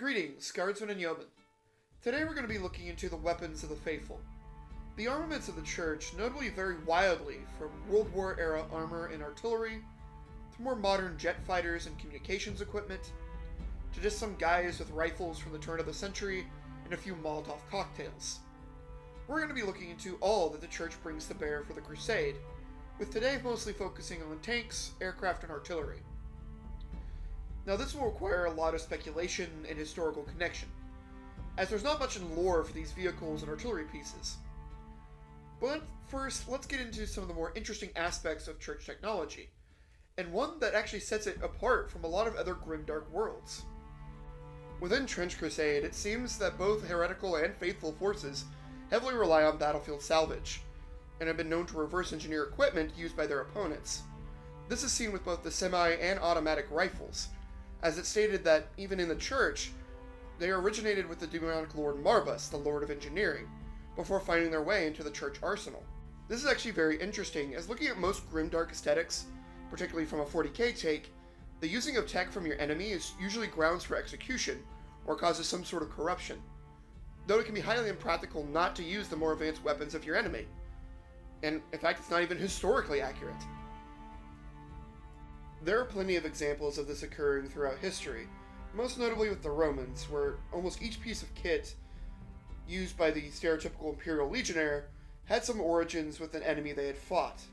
Greetings, guardsmen and yeomen. Today we're going to be looking into the weapons of the faithful. The armaments of the church notably vary wildly from World War era armor and artillery, to more modern jet fighters and communications equipment, to just some guys with rifles from the turn of the century and a few Molotov cocktails. We're going to be looking into all that the church brings to bear for the Crusade, with today mostly focusing on tanks, aircraft, and artillery. Now this will require a lot of speculation and historical connection, as there's not much in lore for these vehicles and artillery pieces. But first, let's get into some of the more interesting aspects of church technology, and one that actually sets it apart from a lot of other grimdark worlds. Within Trench Crusade, it seems that both heretical and faithful forces heavily rely on battlefield salvage, and have been known to reverse engineer equipment used by their opponents. This is seen with both the semi and automatic rifles, as it's stated that even in the church, they originated with the demonic lord Marbus, the Lord of Engineering, before finding their way into the church arsenal. This is actually very interesting, as looking at most grimdark aesthetics, particularly from a 40k take, the using of tech from your enemy is usually grounds for execution, or causes some sort of corruption, though it can be highly impractical not to use the more advanced weapons of your enemy. And in fact, it's not even historically accurate. There are plenty of examples of this occurring throughout history, most notably with the Romans, where almost each piece of kit used by the stereotypical Imperial Legionnaire had some origins with an enemy they had fought,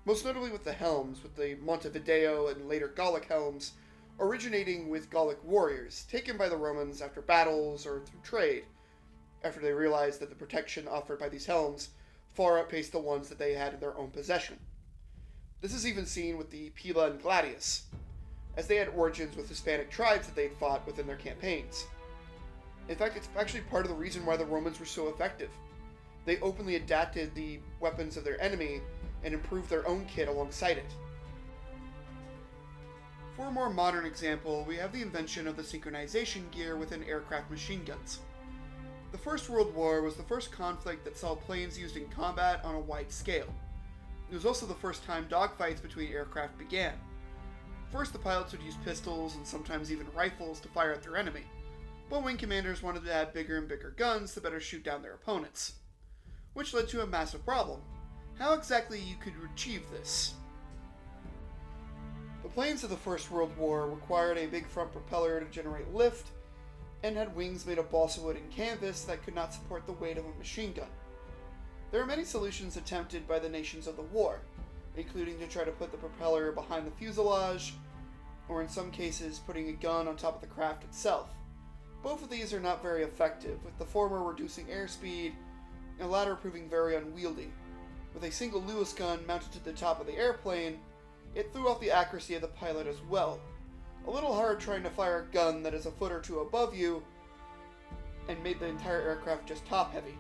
most notably with the helms, with the Montevideo and later Gallic helms, originating with Gallic warriors, taken by the Romans after battles or through trade, after they realized that the protection offered by these helms far outpaced the ones that they had in their own possession. This is even seen with the Pila and Gladius, as they had origins with Hispanic tribes that they had fought within their campaigns. In fact, it's actually part of the reason why the Romans were so effective. They openly adapted the weapons of their enemy and improved their own kit alongside it. For a more modern example, we have the invention of the synchronization gear within aircraft machine guns. The First World War was the first conflict that saw planes used in combat on a wide scale. It was also the first time dogfights between aircraft began. First, the pilots would use pistols and sometimes even rifles to fire at their enemy, but wing commanders wanted to add bigger and bigger guns to better shoot down their opponents, which led to a massive problem: how exactly you could achieve this. The planes of the First World War required a big front propeller to generate lift, and had wings made of balsa wood and canvas that could not support the weight of a machine gun. There are many solutions attempted by the nations of the war, including to try to put the propeller behind the fuselage, or in some cases putting a gun on top of the craft itself. Both of these are not very effective, with the former reducing airspeed and the latter proving very unwieldy. With a single Lewis gun mounted to the top of the airplane, it threw off the accuracy of the pilot as well. A little hard trying to fire a gun that is a foot or two above you, and made the entire aircraft just top heavy,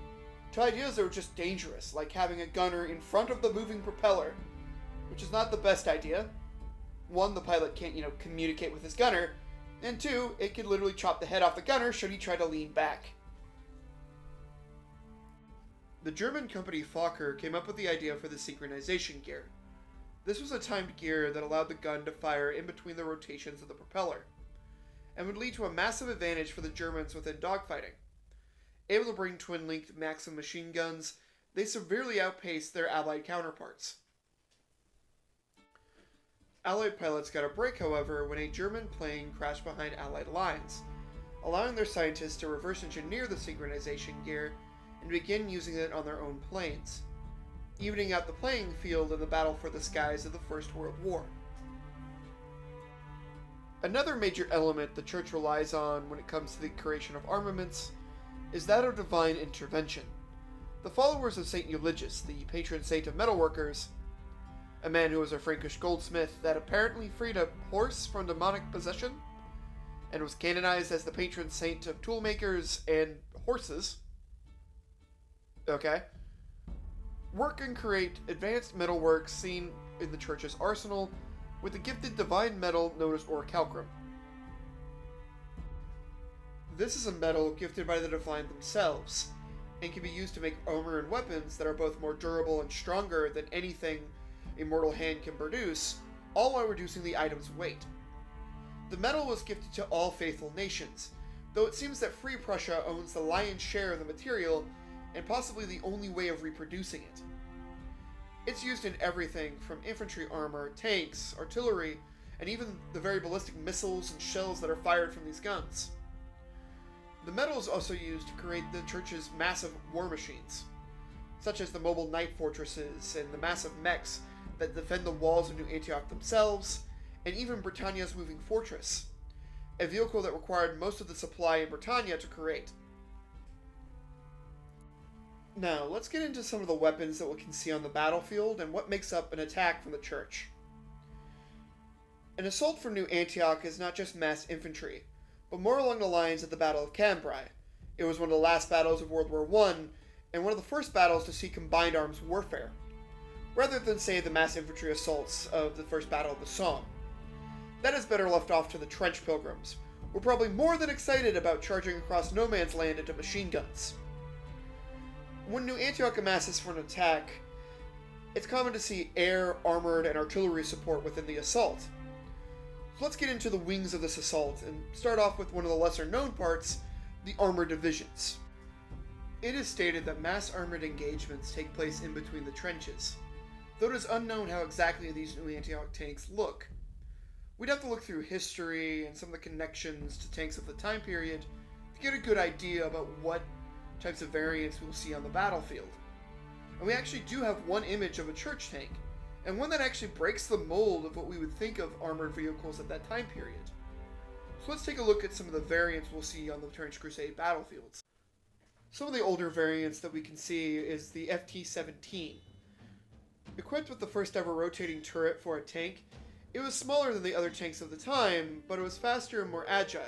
to ideas that were just dangerous, like having a gunner in front of the moving propeller, which is not the best idea. One, the pilot can't, communicate with his gunner, and two, it could literally chop the head off the gunner should he try to lean back. The German company Fokker came up with the idea for the synchronization gear. This was a timed gear that allowed the gun to fire in between the rotations of the propeller, and would lead to a massive advantage for the Germans within dogfighting. Able to bring twin-linked Maxim machine guns, they severely outpaced their Allied counterparts. Allied pilots got a break, however, when a German plane crashed behind Allied lines, allowing their scientists to reverse engineer the synchronization gear and begin using it on their own planes, evening out the playing field in the battle for the skies of the First World War. Another major element the Church relies on when it comes to the creation of armaments is that of divine intervention. The followers of Saint Eulogius, the patron saint of metalworkers, a man who was a Frankish goldsmith that apparently freed a horse from demonic possession, and was canonized as the patron saint of toolmakers and horses, work and create advanced metalwork seen in the church's arsenal with the gifted divine metal known as orichalcum. This is a metal gifted by the divine themselves, and can be used to make armor and weapons that are both more durable and stronger than anything a mortal hand can produce, all while reducing the item's weight. The metal was gifted to all faithful nations, though it seems that Free Prussia owns the lion's share of the material and possibly the only way of reproducing it. It's used in everything from infantry armor, tanks, artillery, and even the very ballistic missiles and shells that are fired from these guns. The metal is also used to create the church's massive war machines, such as the mobile night fortresses and the massive mechs that defend the walls of New Antioch themselves, and even Britannia's moving fortress, a vehicle that required most of the supply in Britannia to create. Now, let's get into some of the weapons that we can see on the battlefield and what makes up an attack from the church. An assault from New Antioch is not just mass infantry, but more along the lines of the Battle of Cambrai. It was one of the last battles of World War I, and one of the first battles to see combined arms warfare, rather than, say, the mass infantry assaults of the First Battle of the Somme. That is better left off to the trench pilgrims, who were probably more than excited about charging across no man's land into machine guns. When New Antioch amasses for an attack, it's common to see air, armored, and artillery support within the assault. So let's get into the wings of this assault and start off with one of the lesser known parts, the armored divisions. It is stated that mass armored engagements take place in between the trenches, though it is unknown how exactly these New Antioch tanks look. We'd have to look through history and some of the connections to tanks of the time period to get a good idea about what types of variants we'll see on the battlefield. And we actually do have one image of a church tank, and one that actually breaks the mold of what we would think of armored vehicles at that time period. So let's take a look at some of the variants we'll see on the French Crusade battlefields. Some of the older variants that we can see is the FT-17. Equipped with the first ever rotating turret for a tank, it was smaller than the other tanks of the time, but it was faster and more agile.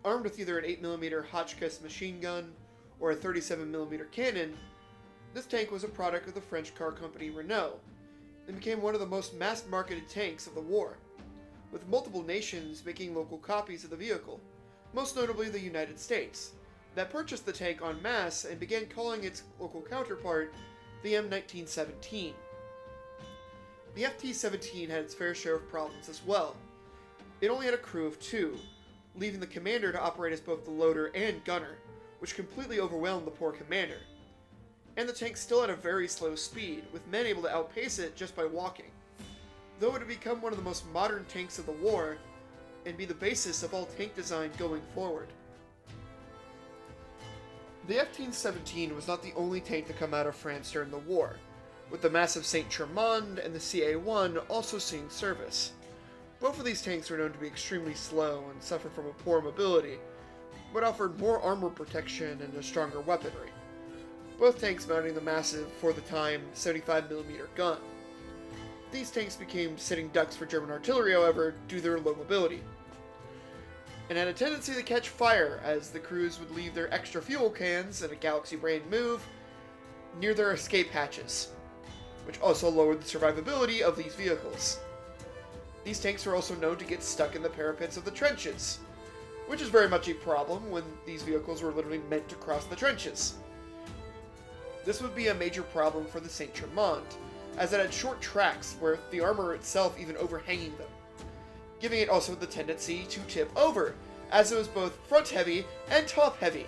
Armed with either an 8mm Hotchkiss machine gun or a 37mm cannon, this tank was a product of the French car company Renault, and became one of the most mass-marketed tanks of the war, with multiple nations making local copies of the vehicle, most notably the United States, that purchased the tank en masse and began calling its local counterpart the M1917. The FT-17 had its fair share of problems as well. It only had a crew of 2, leaving the commander to operate as both the loader and gunner, which completely overwhelmed the poor commander. And the tank still had a very slow speed, with men able to outpace it just by walking, though it had become one of the most modern tanks of the war, and be the basis of all tank design going forward. The FT-17 was not the only tank to come out of France during the war, with the massive Saint-Chamond and the CA-1 also seeing service. Both of these tanks were known to be extremely slow and suffer from a poor mobility, but offered more armor protection and a stronger weaponry. Both tanks mounting the massive, for the time, 75mm gun. These tanks became sitting ducks for German artillery, however, due to their low mobility, and had a tendency to catch fire as the crews would leave their extra fuel cans in a galaxy-brained move near their escape hatches, which also lowered the survivability of these vehicles. These tanks were also known to get stuck in the parapets of the trenches, which is very much a problem when these vehicles were literally meant to cross the trenches. This would be a major problem for the Saint-Chamond, as it had short tracks with the armor itself even overhanging them, giving it also the tendency to tip over, as it was both front-heavy and top-heavy.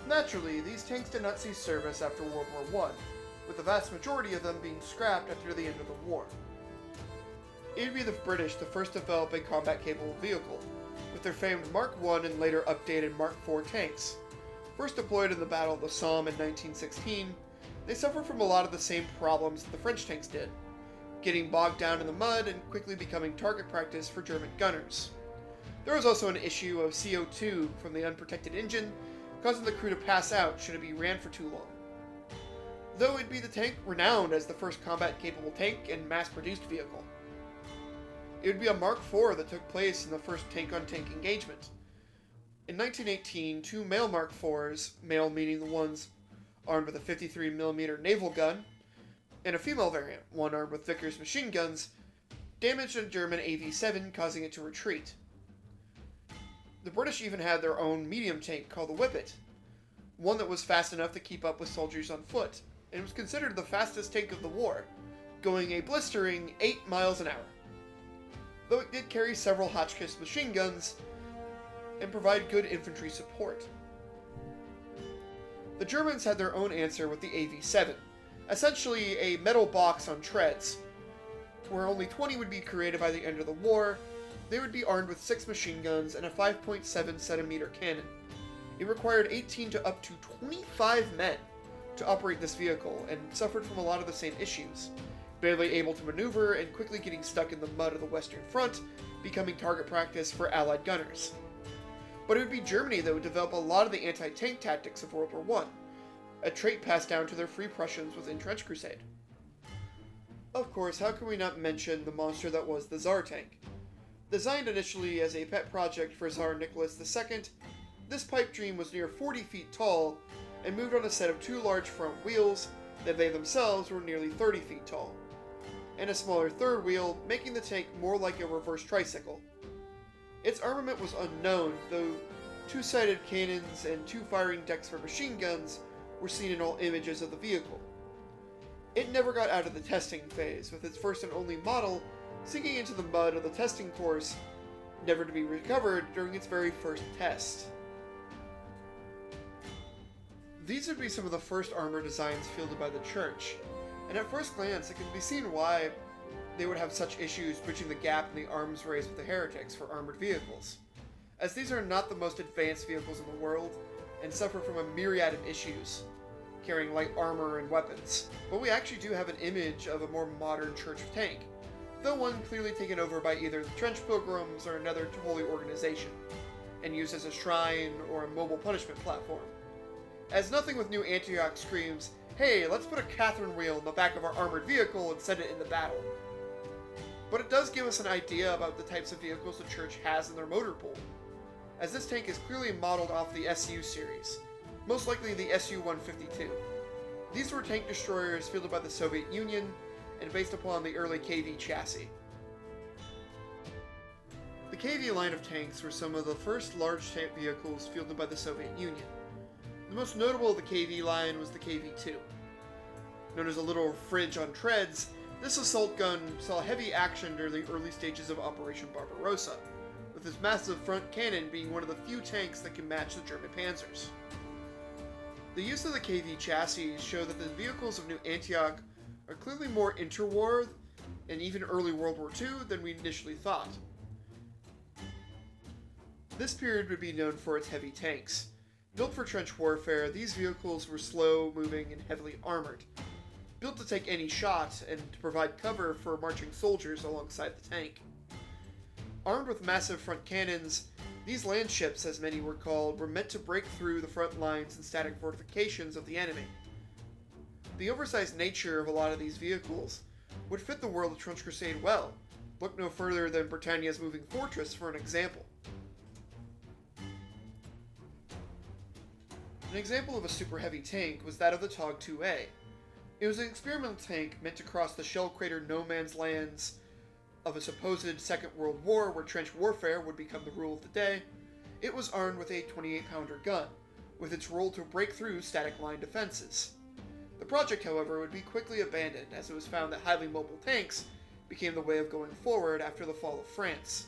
Naturally, these tanks did not see service after World War I, with the vast majority of them being scrapped after the end of the war. It would be the British to first develop a combat-capable vehicle, with their famed Mark I and later updated Mark IV tanks. First deployed in the Battle of the Somme in 1916, they suffered from a lot of the same problems that the French tanks did, getting bogged down in the mud and quickly becoming target practice for German gunners. There was also an issue of CO2 from the unprotected engine, causing the crew to pass out should it be ran for too long. Though it'd be the tank renowned as the first combat-capable tank and mass-produced vehicle. It would be a Mark IV that took place in the first tank-on-tank engagement. In 1918, 2 male Mark IVs, male meaning the ones armed with a 53mm naval gun, and a female variant, one armed with Vickers machine guns, damaged a German AV-7, causing it to retreat. The British even had their own medium tank called the Whippet, one that was fast enough to keep up with soldiers on foot, and was considered the fastest tank of the war, going a blistering 8 miles an hour. Though it did carry several Hotchkiss machine guns, and provide good infantry support. The Germans had their own answer with the AV-7, essentially a metal box on treads. Where only 20 would be created by the end of the war, they would be armed with 6 machine guns and a 5.7 centimeter cannon. It required 18 to up to 25 men to operate this vehicle, and suffered from a lot of the same issues. Barely able to maneuver and quickly getting stuck in the mud of the Western Front, becoming target practice for Allied gunners. But it would be Germany that would develop a lot of the anti-tank tactics of World War I, a trait passed down to their Free Prussians within Trench Crusade. Of course, how can we not mention the monster that was the Tsar tank? Designed initially as a pet project for Tsar Nicholas II, this pipe dream was near 40 feet tall and moved on a set of 2 large front wheels that they themselves were nearly 30 feet tall, and a smaller third wheel, making the tank more like a reverse tricycle. Its armament was unknown, though 2-sided cannons and 2 firing decks for machine guns were seen in all images of the vehicle. It never got out of the testing phase, with its first and only model sinking into the mud of the testing course, never to be recovered during its very first test. These would be some of the first armor designs fielded by the Church, and at first glance it can be seen why they would have such issues bridging the gap in the arms race with the heretics for armored vehicles, as these are not the most advanced vehicles in the world and suffer from a myriad of issues, carrying light armor and weapons. But we actually do have an image of a more modern Church tank, though one clearly taken over by either the Trench Pilgrims or another holy organization, and used as a shrine or a mobile punishment platform. As nothing with New Antioch screams, "Hey, let's put a Catherine wheel in the back of our armored vehicle and send it into battle." But it does give us an idea about the types of vehicles the Church has in their motor pool, as this tank is clearly modeled off the SU series, most likely the Su-152. These were tank destroyers fielded by the Soviet Union and based upon the early KV chassis. The KV line of tanks were some of the first large tank vehicles fielded by the Soviet Union. The most notable of the KV line was the KV-2. Known as a little fridge on treads, this assault gun saw heavy action during the early stages of Operation Barbarossa, with its massive front cannon being one of the few tanks that can match the German panzers. The use of the KV chassis show that the vehicles of New Antioch are clearly more interwar and even early World War II than we initially thought. This period would be known for its heavy tanks. Built for trench warfare, these vehicles were slow-moving and heavily armored, built to take any shot and to provide cover for marching soldiers alongside the tank. Armed with massive front cannons, these land ships, as many were called, were meant to break through the front lines and static fortifications of the enemy. The oversized nature of a lot of these vehicles would fit the world of Trench Crusade well. Look no further than Britannia's Moving Fortress for an example. An example of a super heavy tank was that of the TOG 2A. It was an experimental tank meant to cross the shell crater no man's lands of a supposed Second World War where trench warfare would become the rule of the day. It was armed with a 28-pounder gun, with its role to break through static line defenses. The project, however, would be quickly abandoned as it was found that highly mobile tanks became the way of going forward after the fall of France,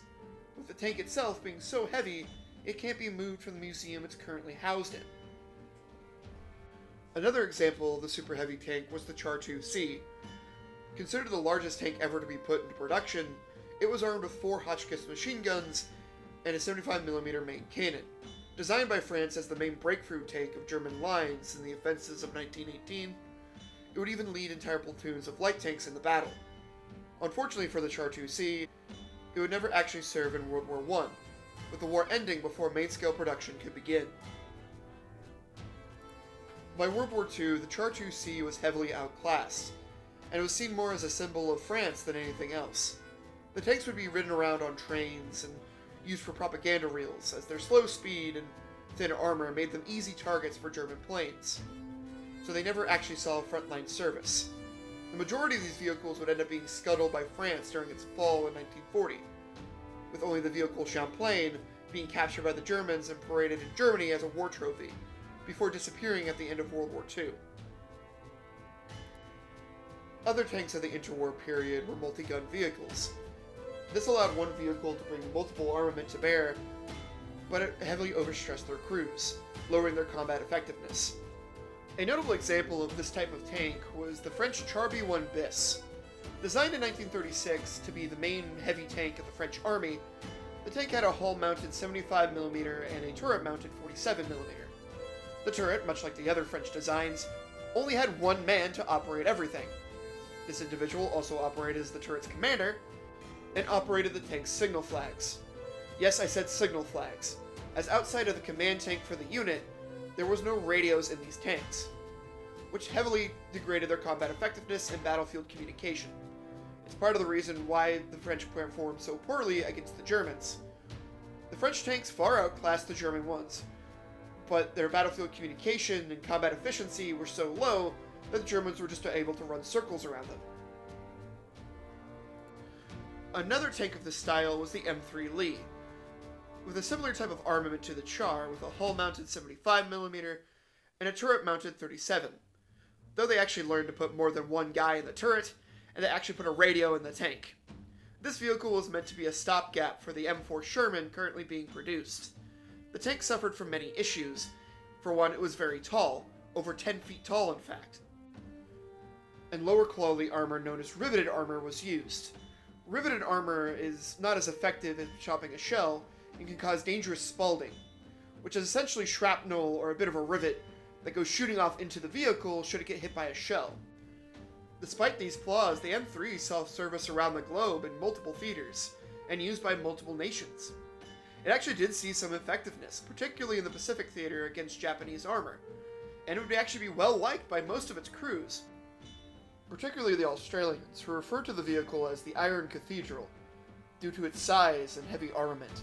with the tank itself being so heavy it can't be moved from the museum it's currently housed in. Another example of the super heavy tank was the Char 2C. Considered the largest tank ever to be put into production, it was armed with 4 Hotchkiss machine guns and a 75mm main cannon. Designed by France as the main breakthrough tank of German lines in the offensives of 1918, it would even lead entire platoons of light tanks in the battle. Unfortunately for the Char 2C, it would never actually serve in World War I, with the war ending before main-scale production could begin. By World War II, the Char 2C was heavily outclassed, and was seen more as a symbol of France than anything else. The tanks would be ridden around on trains and used for propaganda reels, as their slow speed and thin armor made them easy targets for German planes, so they never actually saw frontline service. The majority of these vehicles would end up being scuttled by France during its fall in 1940, with only the vehicle Champlain being captured by the Germans and paraded in Germany as a war trophy, before disappearing at the end of World War II. Other tanks of the interwar period were multi-gun vehicles. This allowed one vehicle to bring multiple armament to bear, but it heavily overstressed their crews, lowering their combat effectiveness. A notable example of this type of tank was the French Char B-1 Bis. Designed in 1936 to be the main heavy tank of the French army, the tank had a hull-mounted 75mm and a turret-mounted 47mm. The turret, much like the other French designs, only had one man to operate everything. This individual also operated as the turret's commander, and operated the tank's signal flags. Yes, I said signal flags, as outside of the command tank for the unit, there was no radios in these tanks, which heavily degraded their combat effectiveness and battlefield communication. It's part of the reason why the French performed so poorly against the Germans. The French tanks far outclassed the German ones, but their battlefield communication and combat efficiency were so low that the Germans were just able to run circles around them. Another tank of this style was the M3 Lee, with a similar type of armament to the Char, with a hull-mounted 75mm and a turret-mounted 37, though they actually learned to put more than one guy in the turret, and they actually put a radio in the tank. This vehicle was meant to be a stopgap for the M4 Sherman currently being produced. The tank suffered from many issues. For one, it was very tall, over 10 feet tall in fact, and lower quality armor known as riveted armor was used. Riveted armor is not as effective in chopping a shell and can cause dangerous spalding, which is essentially shrapnel or a bit of a rivet that goes shooting off into the vehicle should it get hit by a shell. Despite these flaws, the M3 saw service around the globe in multiple theaters, and used by multiple nations. It actually did see some effectiveness, particularly in the Pacific theater against Japanese armor, and it would actually be well liked by most of its crews, particularly the Australians, who referred to the vehicle as the Iron Cathedral, due to its size and heavy armament.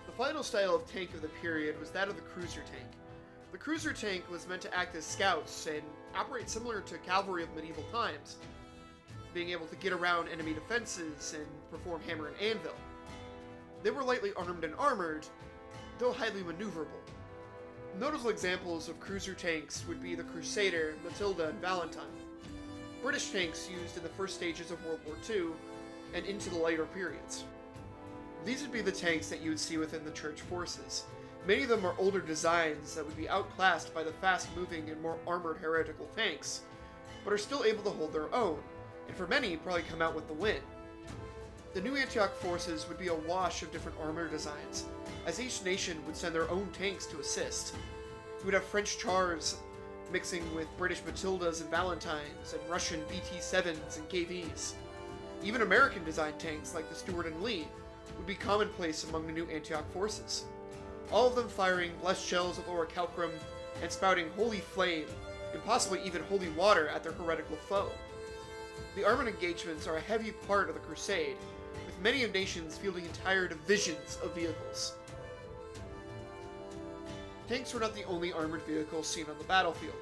The final style of tank of the period was that of the cruiser tank. The cruiser tank was meant to act as scouts and operate similar to cavalry of medieval times, being able to get around enemy defenses and perform hammer and anvil. They were lightly armed and armored, though highly maneuverable. Notable examples of cruiser tanks would be the Crusader, Matilda, and Valentine. British tanks used in the first stages of World War II and into the later periods. These would be the tanks that you would see within the church forces. Many of them are older designs that would be outclassed by the fast-moving and more armored heretical tanks, but are still able to hold their own, and for many, probably come out with the win. The new Antioch forces would be a wash of different armor designs, as each nation would send their own tanks to assist. You would have French Chars mixing with British Matildas and Valentines, and Russian BT-7s and KVs. Even American-designed tanks like the Stuart and Lee would be commonplace among the new Antioch forces, all of them firing blessed shells of orichalcum and spouting holy flame, and possibly even holy water at their heretical foe. The armored engagements are a heavy part of the Crusade, with many nations fielding entire divisions of vehicles. Tanks were not the only armored vehicles seen on the battlefield.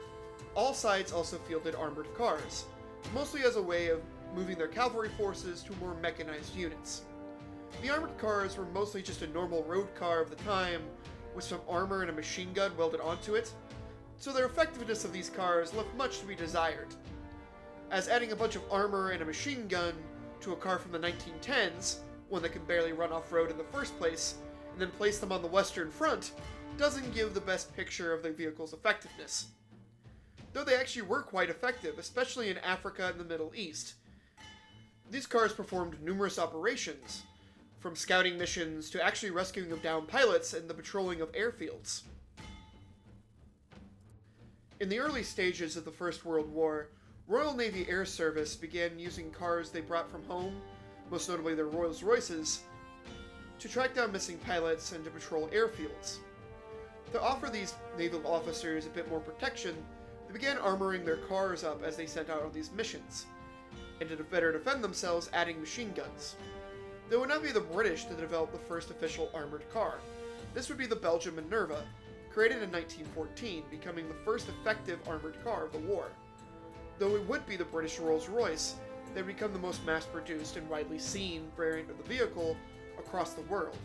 All sides also fielded armored cars, mostly as a way of moving their cavalry forces to more mechanized units. The armored cars were mostly just a normal road car of the time, with some armor and a machine gun welded onto it, so their effectiveness of these cars left much to be desired, as adding a bunch of armor and a machine gun to a car from the 1910s, one that can barely run off-road in the first place, and then place them on the Western Front, doesn't give the best picture of the vehicle's effectiveness. Though they actually were quite effective, especially in Africa and the Middle East. These cars performed numerous operations, from scouting missions to actually rescuing of downed pilots and the patrolling of airfields. In the early stages of the First World War, Royal Navy Air Service began using cars they brought from home, most notably their Rolls-Royces, to track down missing pilots and to patrol airfields. To offer these naval officers a bit more protection, they began armoring their cars up as they sent out on these missions, and to better defend themselves, adding machine guns. Though it would not be the British that developed the first official armored car. This would be the Belgian Minerva, created in 1914, becoming the first effective armored car of the war. Though it would be the British Rolls-Royce that would become the most mass-produced and widely seen variant of the vehicle across the world.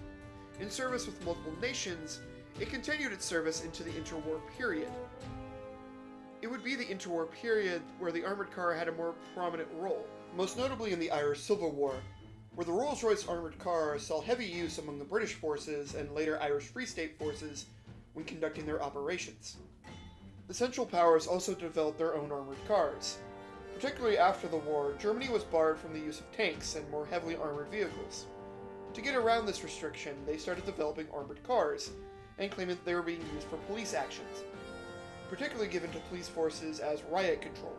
In service with multiple nations, it continued its service into the interwar period. It would be the interwar period where the armored car had a more prominent role, most notably in the Irish Civil War, where the Rolls-Royce armored car saw heavy use among the British forces and later Irish Free State forces when conducting their operations. The Central Powers also developed their own armored cars. Particularly after the war, Germany was barred from the use of tanks and more heavily armored vehicles. To get around this restriction, they started developing armored cars, and claimed that they were being used for police actions, particularly given to police forces as riot control.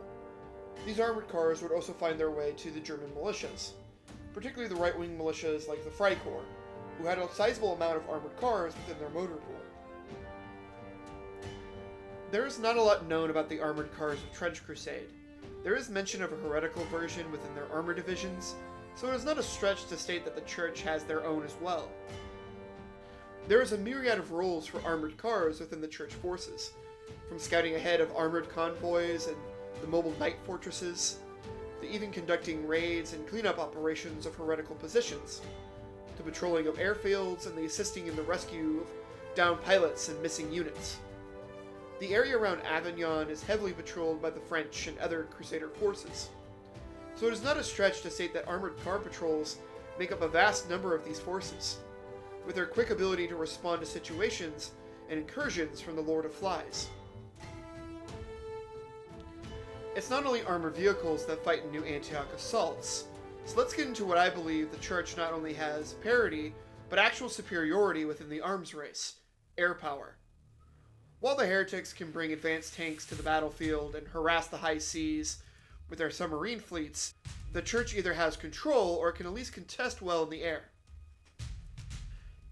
These armored cars would also find their way to the German militias, particularly the right-wing militias like the Freikorps, who had a sizable amount of armored cars within their motor pool. There is not a lot known about the armored cars of Trench Crusade. There is mention of a heretical version within their armor divisions, so it is not a stretch to state that the Church has their own as well. There is a myriad of roles for armored cars within the Church forces, from scouting ahead of armored convoys and the mobile night fortresses, to even conducting raids and cleanup operations of heretical positions, to patrolling of airfields and the assisting in the rescue of downed pilots and missing units. The area around Avignon is heavily patrolled by the French and other Crusader forces, so it is not a stretch to state that armored car patrols make up a vast number of these forces, with their quick ability to respond to situations and incursions from the Lord of Flies. It's not only armored vehicles that fight in New Antioch assaults, so let's get into what I believe the Church not only has parity, but actual superiority within the arms race: air power. While the heretics can bring advanced tanks to the battlefield and harass the high seas with their submarine fleets, the Church either has control or can at least contest well in the air.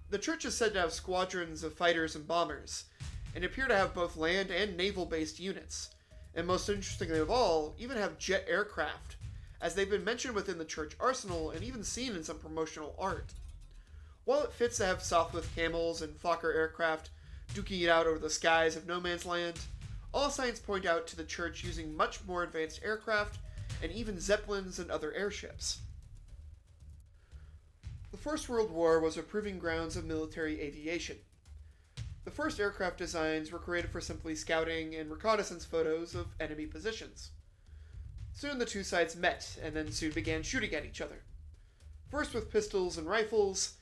The Church is said to have squadrons of fighters and bombers, and appear to have both land and naval-based units, and most interestingly of all, even have jet aircraft, as they've been mentioned within the Church arsenal and even seen in some promotional art. While it fits to have Sopwith camels and Fokker aircraft duking it out over the skies of no man's land, all signs point out to the Church using much more advanced aircraft and even zeppelins and other airships. The First World War was a proving grounds of military aviation. The first aircraft designs were created for simply scouting and reconnaissance photos of enemy positions. Soon the two sides met, and then soon began shooting at each other. First with pistols and rifles,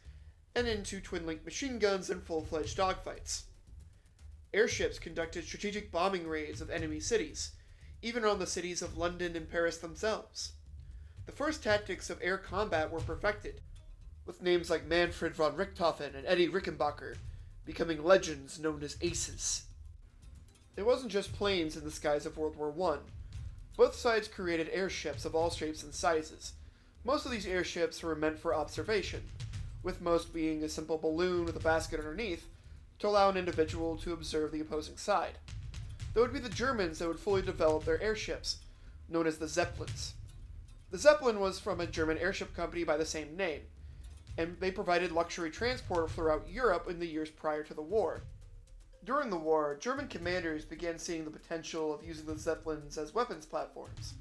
and into twin-link machine guns and full-fledged dogfights. Airships conducted strategic bombing raids of enemy cities, even on the cities of London and Paris themselves. The first tactics of air combat were perfected, with names like Manfred von Richthofen and Eddie Rickenbacker becoming legends known as aces. It wasn't just planes in the skies of World War I. Both sides created airships of all shapes and sizes. Most of these airships were meant for observation, with most being a simple balloon with a basket underneath to allow an individual to observe the opposing side. Though it would be the Germans that would fully develop their airships, known as the Zeppelins. The Zeppelin was from a German airship company by the same name, and they provided luxury transport throughout Europe in the years prior to the war. During the war, German commanders began seeing the potential of using the Zeppelins as weapons platforms.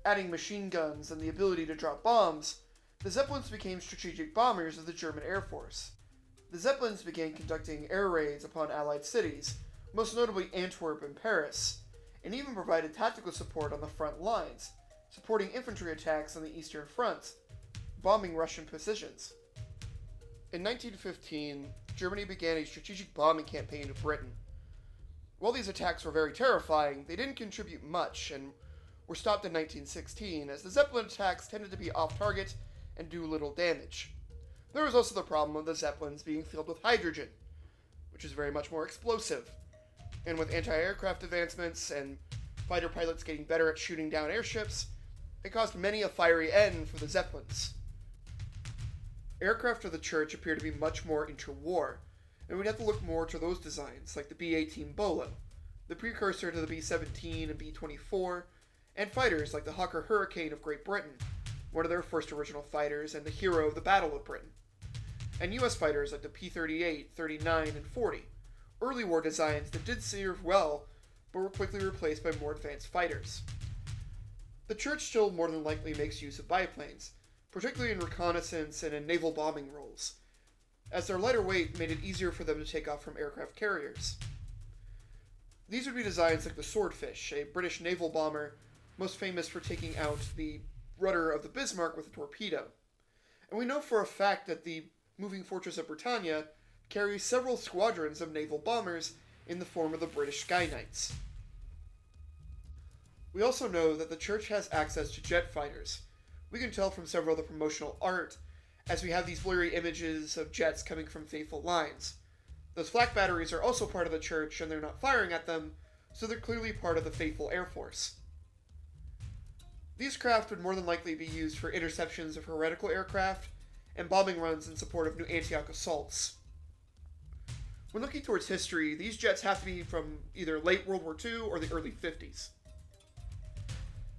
Adding machine guns and the ability to drop bombs, the Zeppelins became strategic bombers of the German Air Force. The Zeppelins began conducting air raids upon Allied cities, most notably Antwerp and Paris, and even provided tactical support on the front lines, supporting infantry attacks on the Eastern Front, bombing Russian positions. In 1915, Germany began a strategic bombing campaign of Britain. While these attacks were very terrifying, they didn't contribute much and were stopped in 1916, as the Zeppelin attacks tended to be off-target and do little damage. There was also the problem of the Zeppelins being filled with hydrogen, which is very much more explosive. And with anti-aircraft advancements and fighter pilots getting better at shooting down airships, it caused many a fiery end for the Zeppelins. Aircraft of the Church appear to be much more interwar, and we'd have to look more to those designs, like the B-18 Bolo, the precursor to the B-17 and B-24, and fighters like the Hawker Hurricane of Great Britain, one of their first original fighters and the hero of the Battle of Britain, and US fighters like the P-38, 39, and 40, early war designs that did serve well, but were quickly replaced by more advanced fighters. The Church still more than likely makes use of biplanes, particularly in reconnaissance and in naval bombing roles, as their lighter weight made it easier for them to take off from aircraft carriers. These would be designs like the Swordfish, a British naval bomber most famous for taking out the rudder of the Bismarck with a torpedo, and we know for a fact that the moving fortress of Britannia carries several squadrons of naval bombers in the form of the British Sky Knights. We also know that the Church has access to jet fighters. We can tell from several of the promotional art, as we have these blurry images of jets coming from faithful lines. Those flak batteries are also part of the Church, and they're not firing at them, so they're clearly part of the faithful Air Force. These craft would more than likely be used for interceptions of heretical aircraft and bombing runs in support of New Antioch assaults. When looking towards history, these jets have to be from either late World War II or the early 50s.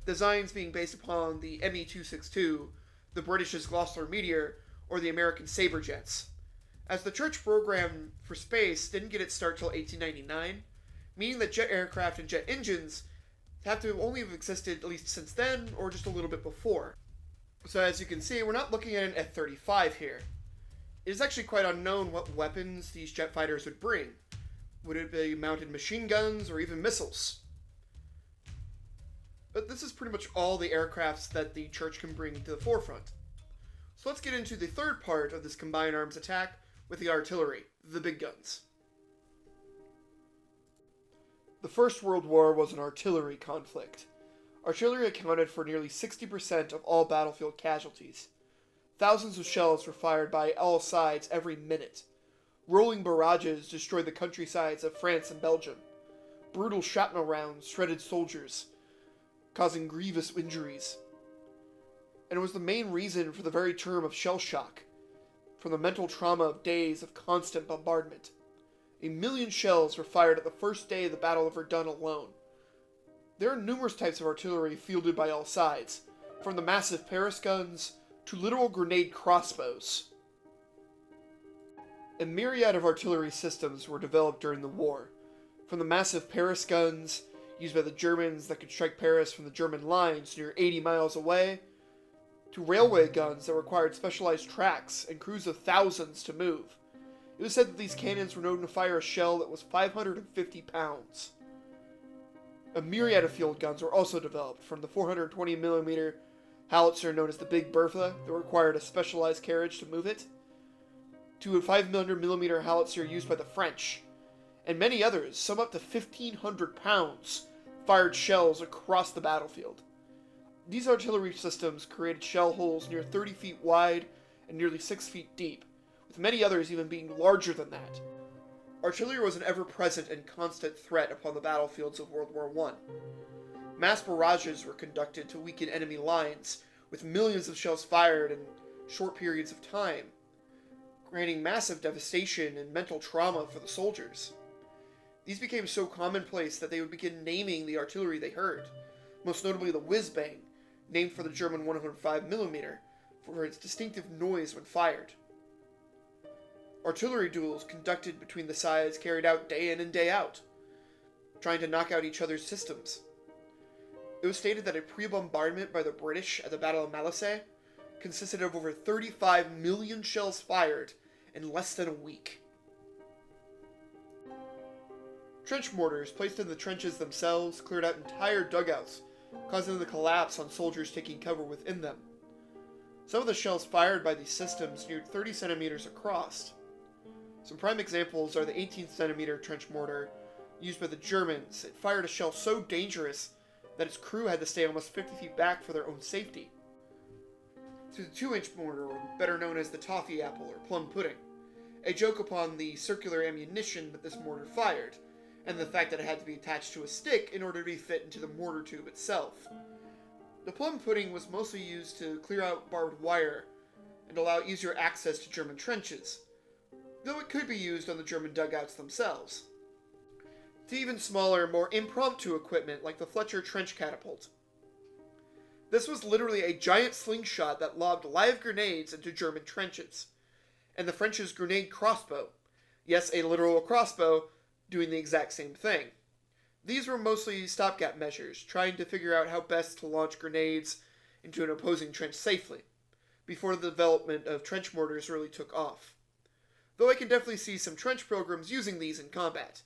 Designs being based upon the Me-262, the British's Gloucester Meteor, or the American Sabre jets, as the Church program for space didn't get its start till 1899, meaning that jet aircraft and jet engines have to only have existed at least since then, or just a little bit before. So as you can see, we're not looking at an F-35 here. It is actually quite unknown what weapons these jet fighters would bring. Would it be mounted machine guns, or even missiles? But this is pretty much all the aircrafts that the Church can bring to the forefront. So let's get into the third part of this combined arms attack with the artillery, the big guns. The First World War was an artillery conflict. Artillery accounted for nearly 60% of all battlefield casualties. Thousands of shells were fired by all sides every minute. Rolling barrages destroyed the countrysides of France and Belgium. Brutal shrapnel rounds shredded soldiers, causing grievous injuries. And it was the main reason for the very term of shell shock, from the mental trauma of days of constant bombardment. 1 million shells were fired at the first day of the Battle of Verdun alone. There are numerous types of artillery fielded by all sides, from the massive Paris guns to literal grenade crossbows. A myriad of artillery systems were developed during the war, from the massive Paris guns used by the Germans that could strike Paris from the German lines near 80 miles away, to railway guns that required specialized tracks and crews of thousands to move. It was said that these cannons were known to fire a shell that was 550 pounds. A myriad of field guns were also developed, from the 420mm howitzer known as the Big Bertha that required a specialized carriage to move it, to a 500mm howitzer used by the French, and many others, some up to 1,500 pounds, fired shells across the battlefield. These artillery systems created shell holes near 30 feet wide and nearly 6 feet deep, with many others even being larger than that. Artillery was an ever-present and constant threat upon the battlefields of World War I. Mass barrages were conducted to weaken enemy lines, with millions of shells fired in short periods of time, creating massive devastation and mental trauma for the soldiers. These became so commonplace that they would begin naming the artillery they heard, most notably the whiz-bang, named for the German 105mm, for its distinctive noise when fired. Artillery duels conducted between the sides carried out day in and day out, trying to knock out each other's systems. It was stated that a pre-bombardment by the British at the Battle of Malacé consisted of over 35 million shells fired in less than a week. Trench mortars placed in the trenches themselves cleared out entire dugouts, causing them to collapse on soldiers taking cover within them. Some of the shells fired by these systems neared 30 centimeters across. Some prime examples are the 18-centimeter trench mortar used by the Germans. It fired a shell so dangerous that its crew had to stay almost 50 feet back for their own safety. To the 2-inch mortar, or better known as the toffee apple or plum pudding, a joke upon the circular ammunition that this mortar fired, and the fact that it had to be attached to a stick in order to be fit into the mortar tube itself. The plum pudding was mostly used to clear out barbed wire and allow easier access to German trenches, though it could be used on the German dugouts themselves. To even smaller, more impromptu equipment like the Fletcher trench catapult. This was literally a giant slingshot that lobbed live grenades into German trenches, and the French's grenade crossbow, yes, a literal crossbow, doing the exact same thing. These were mostly stopgap measures, trying to figure out how best to launch grenades into an opposing trench safely, before the development of trench mortars really took off. Though I can definitely see some trench programs using these in combat.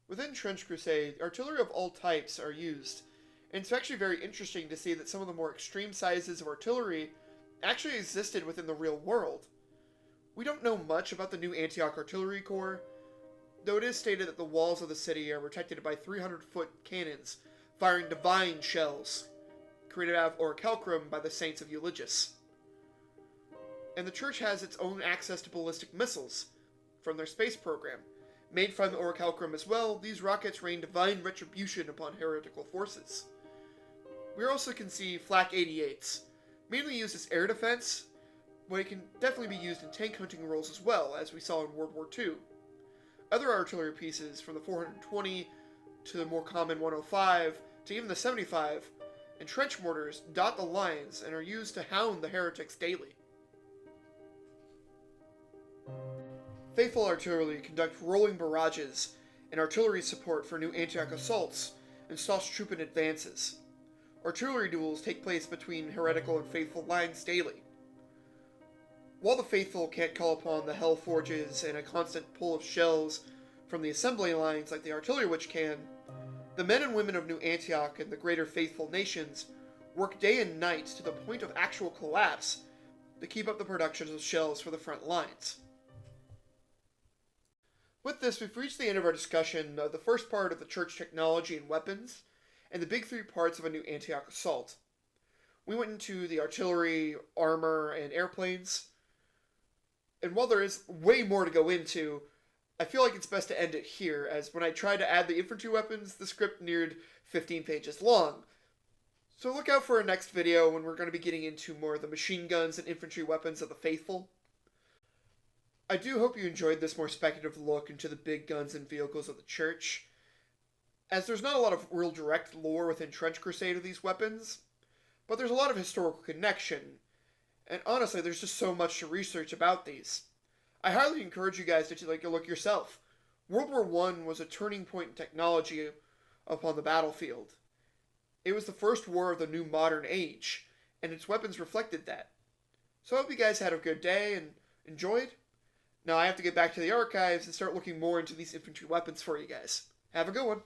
Within Trench Crusade, artillery of all types are used, And it's actually very interesting to see that some of the more extreme sizes of artillery actually existed within the real world. We don't know much about the new Antioch Artillery Corps, though it is stated that the walls of the city are protected by 300-foot cannons firing divine shells, created out of orichalcum by the Saints of Eulogius. And the church has its own access to ballistic missiles from their space program. Made from orichalcum as well, these rockets rain divine retribution upon heretical forces. We also can see Flak 88s, mainly used as air defense, but it can definitely be used in tank hunting roles as well, as we saw in World War II. Other artillery pieces, from the 420 to the more common 105 to even the 75, and trench mortars dot the lines and are used to hound the heretics daily. Faithful artillery conduct rolling barrages and artillery support for new Antioch assaults and Stoss troop in advances. Artillery duels take place between heretical and faithful lines daily. While the faithful can't call upon the hell forges and a constant pull of shells from the assembly lines like the artillery witch can, the men and women of New Antioch and the greater faithful nations work day and night to the point of actual collapse to keep up the production of shells for the front lines. With this, we've reached the end of our discussion of the first part of the church technology and weapons, and the big three parts of a new Antioch assault. We went into the artillery, armor, and airplanes, and while there is way more to go into, I feel like it's best to end it here, as when I tried to add the infantry weapons, the script neared 15 pages long. So look out for our next video when we're going to be getting into more of the machine guns and infantry weapons of the faithful. I do hope you enjoyed this more speculative look into the big guns and vehicles of the church, as there's not a lot of real direct lore within Trench Crusade of these weapons, but there's a lot of historical connection, and honestly there's just so much to research about these. I highly encourage you guys to take a look yourself. World War I was a turning point in technology upon the battlefield. It was the first war of the new modern age, and its weapons reflected that. So I hope you guys had a good day and enjoyed. Now I have to get back to the archives and start looking more into these infantry weapons for you guys. Have a good one.